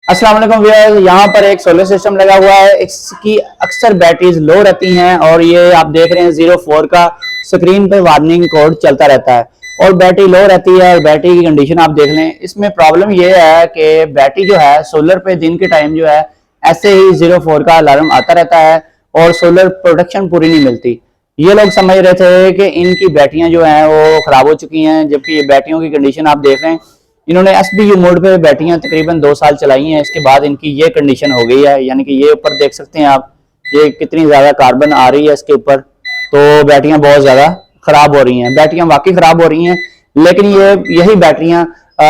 अस्सलाम वालेकुम व्यूअर्स, यहाँ पर एक सोलर सिस्टम लगा हुआ है। इसकी अक्सर बैटरीज लो रहती हैं और ये आप देख रहे हैं 04 का स्क्रीन पे वार्निंग कोड चलता रहता है और बैटरी लो रहती है। और बैटरी की कंडीशन आप देख लें। इसमें प्रॉब्लम ये है कि बैटरी जो है सोलर पे दिन के टाइम जो है ऐसे ही 04 का अलार्म आता रहता है और सोलर प्रोटेक्शन पूरी नहीं मिलती। ये लोग समझ रहे थे कि इनकी बैटरियां जो हैं वो खराब हो चुकी हैं, जबकि ये बैटरियों की कंडीशन आप देख रहे हैं। इन्होंने एसबीयू मोड पे बैटरियां तकरीबन 2 साल चलाई हैं, इसके बाद इनकी ये कंडीशन हो गई है। यानी कि ये ऊपर देख सकते हैं आप, ये कितनी ज्यादा कार्बन आ रही है इसके ऊपर। तो बैटरियां बहुत ज्यादा खराब हो रही हैं। बैटरियां वाकई खराब हो रही हैं, लेकिन ये यही बैटरियां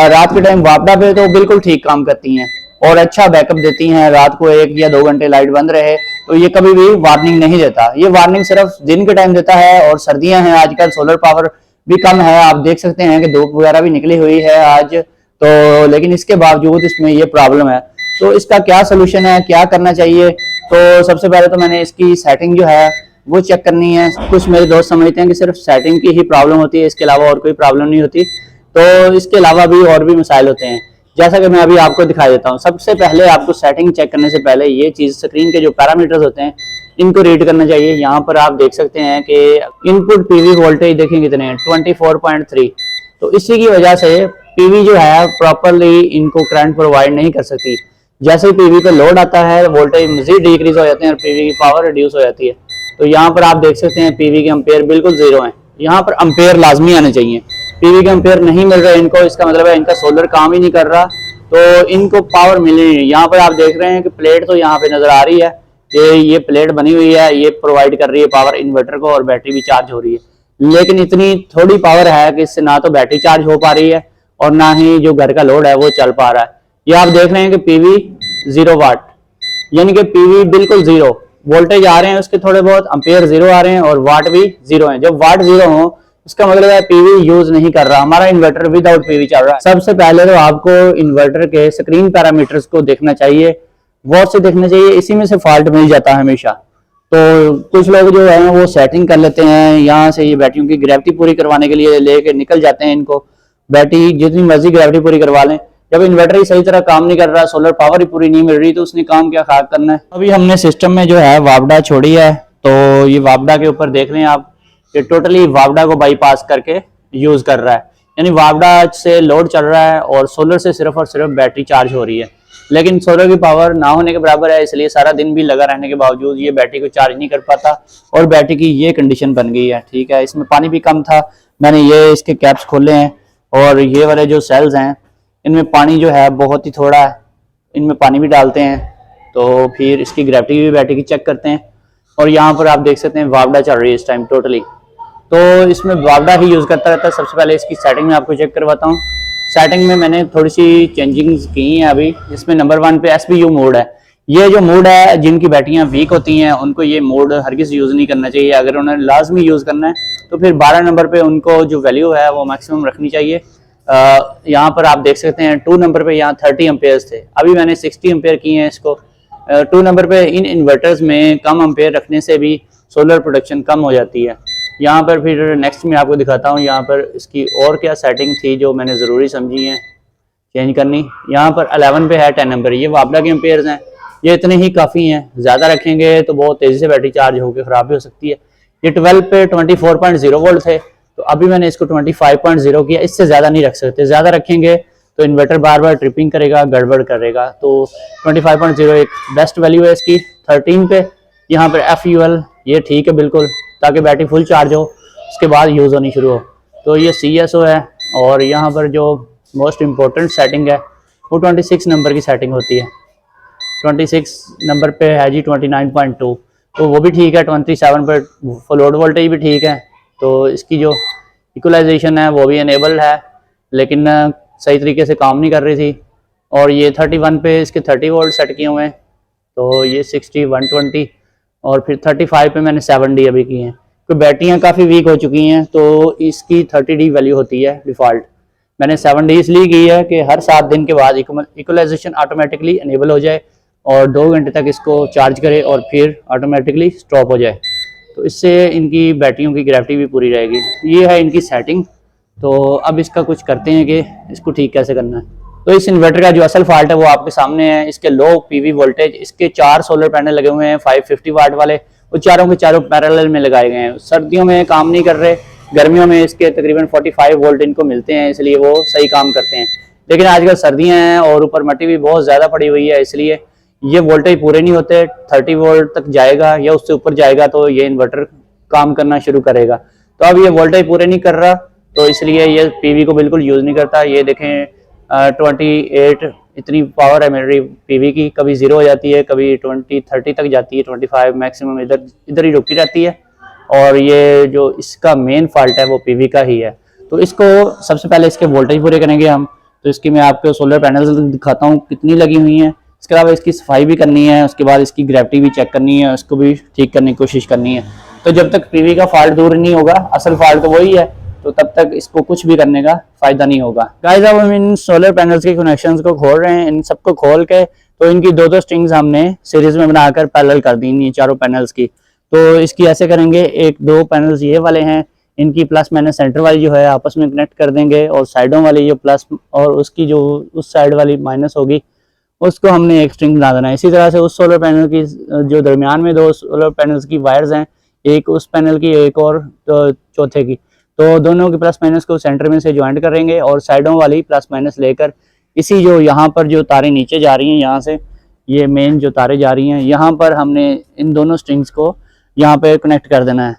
रात के टाइम वापडा पे तो बिल्कुल ठीक काम करती हैं और अच्छा बैकअप देती हैं। रात को 1 या 2 घंटे लाइट बंद रहे तो ये कभी भी वार्निंग नहीं देता। ये वार्निंग सिर्फ दिन के टाइम देता है। और सर्दियां हैं, आजकल सोलर पावर भी कम है। आप देख सकते हैं कि धूप वगैरह भी निकली हुई है आज तो, लेकिन इसके बावजूद इसमें ये प्रॉब्लम है। तो इसका क्या सोल्यूशन है, क्या करना चाहिए? तो सबसे पहले तो मैंने इसकी सेटिंग जो है वो चेक करनी है। कुछ मेरे दोस्त समझते हैं कि सिर्फ सेटिंग की ही प्रॉब्लम होती है, इसके अलावा और कोई प्रॉब्लम नहीं होती। तो इसके अलावा भी और भी मसाइल होते हैं, जैसा कि मैं अभी आपको दिखा देता हूँ। सबसे पहले आपको सेटिंग चेक करने से पहले ये चीज, स्क्रीन के जो पैरामीटर्स होते हैं इनको रीड करना चाहिए। यहाँ पर आप देख सकते हैं कि इनपुट पीवी वोल्टेज देखें कितने हैं, 24.3। तो इसी की वजह से पीवी जो है प्रॉपरली इनको करंट प्रोवाइड नहीं कर सकती। जैसे ही पीवी पे लोड आता है वोल्टेज मजीद डिक्रीज हो जाते हैं और पीवी की पावर रिड्यूस हो जाती है। तो यहाँ पर आप देख सकते हैं पीवी के अम्पेयर बिल्कुल जीरो हैं। यहाँ पर अम्पेयर लाजमी आने चाहिए। पीवी के अम्पेयर नहीं मिल रहे इनको, इसका मतलब है इनका सोलर काम ही नहीं कर रहा, तो इनको पावर मिल नहीं रही। यहाँ पर आप देख रहे हैं कि प्लेट तो यहाँ पे नजर आ रही है कि ये प्लेट बनी हुई है, ये प्रोवाइड कर रही है पावर इन्वर्टर को और बैटरी भी चार्ज हो रही है। लेकिन इतनी थोड़ी पावर है कि इससे ना तो बैटरी चार्ज हो पा रही है और ना ही जो घर का लोड है वो चल पा रहा है। ये आप देख रहे हैं कि पीवी 0 वाट, यानी कि पीवी बिल्कुल जीरो वोल्टेज आ रहे हैं, उसके थोड़े बहुत अम्पेयर जीरो आ रहे हैं और वाट भी जीरो है। जब वाट जीरो हो उसका मतलब है पीवी यूज नहीं कर रहा, हमारा इन्वर्टर विदाउट पीवी चल रहा है। सबसे पहले तो आपको इन्वर्टर के स्क्रीन पैरामीटर्स को देखना चाहिए, गौर से देखना चाहिए, इसी में से फॉल्ट मिल जाता है हमेशा। तो कुछ लोग जो है वो सेटिंग कर लेते हैं, यहाँ से ये बैटरियों की ग्रेविटी पूरी करवाने के लिए लेके निकल जाते हैं इनको। बैटरी जितनी मर्जी ग्रेविटी पूरी करवा लें, जब इन्वर्टर ही सही तरह काम नहीं कर रहा, सोलर पावर ही पूरी नहीं मिल रही, तो उसने काम क्या खाक करना है। अभी हमने सिस्टम में जो है वापडा छोड़ी है, तो ये वापडा के ऊपर देख रहे हैं आप, ये टोटली वापडा को बाईपास करके यूज कर रहा है। यानी वापडा से लोड चल रहा है और सोलर से सिर्फ और सिर्फ बैटरी चार्ज हो रही है। लेकिन सोलर की पावर ना होने के बराबर है, इसलिए सारा दिन भी लगा रहने के बावजूद ये बैटरी को चार्ज नहीं कर पाता और बैटरी की ये कंडीशन बन गई है। ठीक है, इसमें पानी भी कम था, मैंने ये इसके कैप्स खोले हैं और ये वाले जो सेल्स हैं इनमें पानी जो है बहुत ही थोड़ा है, इनमें पानी भी डालते हैं। तो फिर इसकी ग्रेविटी भी बैटरी की चेक करते हैं। और यहाँ पर आप देख सकते हैं वापडा चल रही है इस टाइम टोटली, तो इसमें वापडा ही यूज करता रहता है। सबसे पहले इसकी सेटिंग में आपको चेक करवाता हूँ। सेटिंग में मैंने थोड़ी सी चेंजिंग्स की हैं अभी, जिसमें नंबर 1 पे एसबीयू मोड है। ये जो मोड है, जिनकी बैटरियां वीक होती हैं उनको ये मोड हरगिज यूज नहीं करना चाहिए। अगर उन्हें लाजमी यूज करना है तो फिर 12 नंबर पे उनको जो वैल्यू है वो मैक्सिमम रखनी चाहिए। यहाँ पर आप देख सकते हैं 2 नंबर पे यहाँ 30 अम्पेयर्स थे, अभी मैंने 60 अम्पेयर किए हैं इसको। 2 नंबर पे इन इन्वर्टर्स में कम अम्पेयर रखने से भी सोलर प्रोडक्शन कम हो जाती है। यहाँ पर फिर नेक्स्ट में आपको दिखाता हूँ, यहाँ पर इसकी और क्या सेटिंग थी जो मैंने ज़रूरी समझी है चेंज करनी। यहाँ पर 11 पे है 10 नंबर, ये वापडा के अम्पेयर्स हैं, ये इतने ही काफ़ी हैं। ज़्यादा रखेंगे तो बहुत तेज़ी से बैटरी चार्ज होकर ख़राब भी हो सकती है। ये 12 पे 24.0 वोल्ट थे, तो अभी मैंने इसको 25.0 किया। इससे ज़्यादा नहीं रख सकते, ज़्यादा रखेंगे तो इन्वर्टर बार बार ट्रिपिंग करेगा, गड़बड़ करेगा। तो 25.0 एक बेस्ट वैल्यू है इसकी। 13 पे यहाँ पर FUL ये ठीक है बिल्कुल, ताकि बैटरी फुल चार्ज हो उसके बाद यूज़ होनी शुरू हो। तो ये CSO है। और यहाँ पर जो मोस्ट इम्पोर्टेंट सेटिंग है वो 26 नंबर की सेटिंग होती है। 26 नंबर पे है जी 29.2, तो वो भी ठीक है। 27 पर फुल लोड वोल्टेज भी ठीक है। तो इसकी जो इक्वलाइजेशन है वो भी इनेबल है, लेकिन सही तरीके से काम नहीं कर रही थी। और ये 31 पे इसके 30 वोल्ट सेट किए हुए हैं, तो ये 60, 120 और फिर 35 पे मैंने 7D अभी की हैं। तो बैटरियाँ काफ़ी वीक हो चुकी हैं, तो इसकी 30D वैल्यू होती है डिफ़ॉल्ट। मैंने 7D इसलिए की है कि हर 7 दिन के बाद इक्वलाइजेशन ऑटोमेटिकली इनेबल हो जाए और 2 घंटे तक इसको चार्ज करे और फिर ऑटोमेटिकली स्टॉप हो जाए। तो इससे इनकी बैटरियों की ग्रेविटी भी पूरी रहेगी। ये है इनकी सेटिंग। तो अब इसका कुछ करते हैं कि इसको ठीक कैसे करना है। तो इस इन्वर्टर का जो असल फॉल्ट है वो आपके सामने है। इसके लो पीवी वोल्टेज, इसके 4 सोलर पैनल लगे हुए हैं 550 वाट वाले, वो चारों के चारों पैरेलल में लगाए गए हैं। सर्दियों में काम नहीं कर रहे, गर्मियों में इसके तकरीबन 45 वोल्ट इनको मिलते हैं, इसलिए वो सही काम करते हैं। लेकिन आजकल सर्दियां हैं और ऊपर मट्टी भी बहुत ज़्यादा पड़ी हुई है, इसलिए ये वोल्टेज पूरे नहीं होते। 30 वोल्ट तक जाएगा या उससे ऊपर जाएगा तो ये इन्वर्टर काम करना शुरू करेगा। तो अब ये वोल्टेज पूरे नहीं कर रहा, तो इसलिए ये पीवी को बिल्कुल यूज़ नहीं करता। ये देखें 28 इतनी पावर है मेरी पीवी की, कभी 0 हो जाती है, कभी 20-30 तक जाती है, 25 मैक्सिमम इधर ही रुकी रहती है। और ये जो इसका मेन फॉल्ट है वो पीवी का ही है। तो इसको सबसे पहले इसके वोल्टेज पूरे करेंगे हम। तो इसकी मैं आपको सोलर पैनल दिखाता हूँ कितनी लगी हुई हैं। इसके अलावा इसकी सफाई भी करनी है, उसके बाद इसकी ग्रेविटी भी चेक करनी है, उसको भी ठीक करने की कोशिश करनी है। तो जब तक पीवी का फॉल्ट दूर नहीं होगा, असल फॉल्ट तो वही है, तो तब तक इसको कुछ भी करने का फायदा नहीं होगा। गाइस अब हम इन सोलर पैनल्स के कनेक्शंस को खोल रहे हैं। इन सबको खोल के तो इनकी 2-2 स्ट्रिंग्स हमने सीरीज में बनाकर पैरेलल कर दी इन चारों पैनल्स की। तो इसकी ऐसे करेंगे, 1-2 पैनल्स ये वाले हैं, इनकी प्लस माइनस सेंटर वाली जो है आपस में कनेक्ट कर देंगे, और साइडों वाली जो प्लस और उसकी जो उस साइड वाली माइनस होगी उसको हमने एक स्ट्रिंग बना देना है। इसी तरह से उस सोलर पैनल की जो दरमियान में 2 सोलर पैनल्स की वायर्स हैं, एक उस पैनल की एक और तो चौथे की, तो दोनों की प्लस माइनस को सेंटर में से ज्वाइंट करेंगे और साइडों वाली प्लस माइनस लेकर इसी जो यहाँ पर जो तारें नीचे जा रही हैं, यहाँ से ये मेन जो तारें जा रही हैं, यहाँ पर हमने इन दोनों स्ट्रिंग्स को यहाँ पे कनेक्ट कर देना है।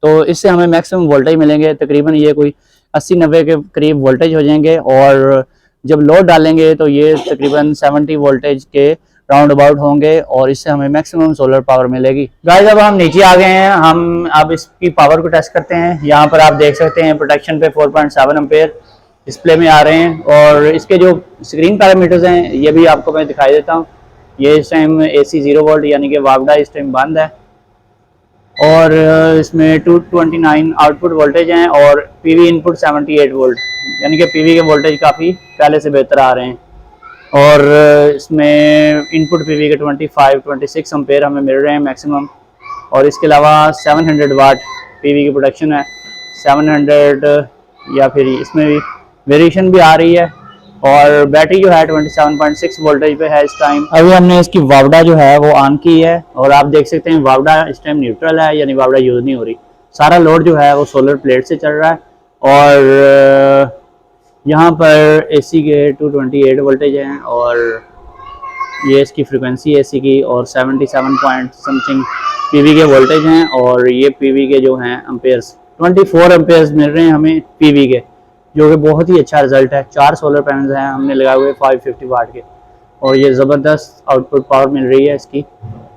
तो इससे हमें मैक्सिमम वोल्टेज मिलेंगे, तकरीबन ये कोई 80-90 के करीब वोल्टेज हो जाएंगे। और जब लोड डालेंगे तो ये तकरीबन 70 वोल्टेज के राउंड अबाउट होंगे और इससे हमें मैक्सिमम सोलर पावर मिलेगी। गाइस अब हम नीचे आ गए हैं, हम अब इसकी पावर को टेस्ट करते हैं। यहाँ पर आप देख सकते हैं प्रोटेक्शन पे 4.7 एम्पेयर डिस्प्ले में आ रहे हैं, और इसके जो स्क्रीन पैरामीटर्स हैं ये भी आपको मैं दिखाई देता हूँ। ये इस टाइम AC 0 वोल्ट यानी कि वावडा इस टाइम बंद है, और इसमें 229 आउटपुट वोल्टेज हैं और पीवी इनपुट 78 वोल्ट, यानी कि पीवी के वोल्टेज काफ़ी पहले से बेहतर आ रहे हैं। और इसमें इनपुट पीवी के 25-26 एम्पेयर हमें मिल रहे हैं मैक्सिमम। और इसके अलावा 700 वाट पीवी की प्रोडक्शन है, 700 या फिर इसमें भी वेरिएशन भी आ रही है। और बैटरी जो है 27.6 वोल्टेज पे है इस टाइम। अभी हमने इसकी वावडा जो है वो ऑन की है, और आप देख सकते हैं वावडा इस टाइम न्यूट्रल है, यानी वावडा यूज़ नहीं हो रही। सारा लोड जो है वो सोलर प्लेट से चल रहा है। और यहाँ पर AC के 228 वोल्टेज हैं, और ये इसकी फ्रिक्वेंसी AC की, और 77 पॉइंट समथिंग पीवी के वोल्टेज हैं। और ये पीवी के जो हैं एम्पेयर्स 24 एम्पेयर्स मिल रहे हैं हमें पीवी के, जो कि बहुत ही अच्छा रिजल्ट है। 4 सोलर पैनल्स हैं हमने लगाए हुए 550 वाट के, और ये ज़बरदस्त आउटपुट पावर मिल रही है इसकी।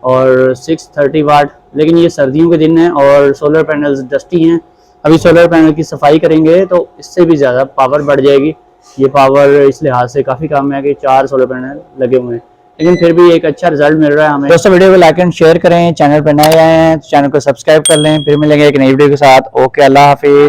और 630 वाट, लेकिन ये सर्दियों के दिन है और सोलर पैनल्स डस्टी हैं। अभी सोलर पैनल की सफाई करेंगे तो इससे भी ज़्यादा पावर बढ़ जाएगी। ये पावर इस लिहाज से काफ़ी कम है कि 4 सोलर पैनल लगे हुए हैं, लेकिन फिर भी एक अच्छा रिजल्ट मिल रहा है हमें। दोस्तों वीडियो को लाइक एंड शेयर करें, चैनल पर नए आए हैं तो चैनल को सब्सक्राइब कर लें। फिर मिलेंगे एक नई वीडियो के साथ। ओके, अल्लाह हाफिज़।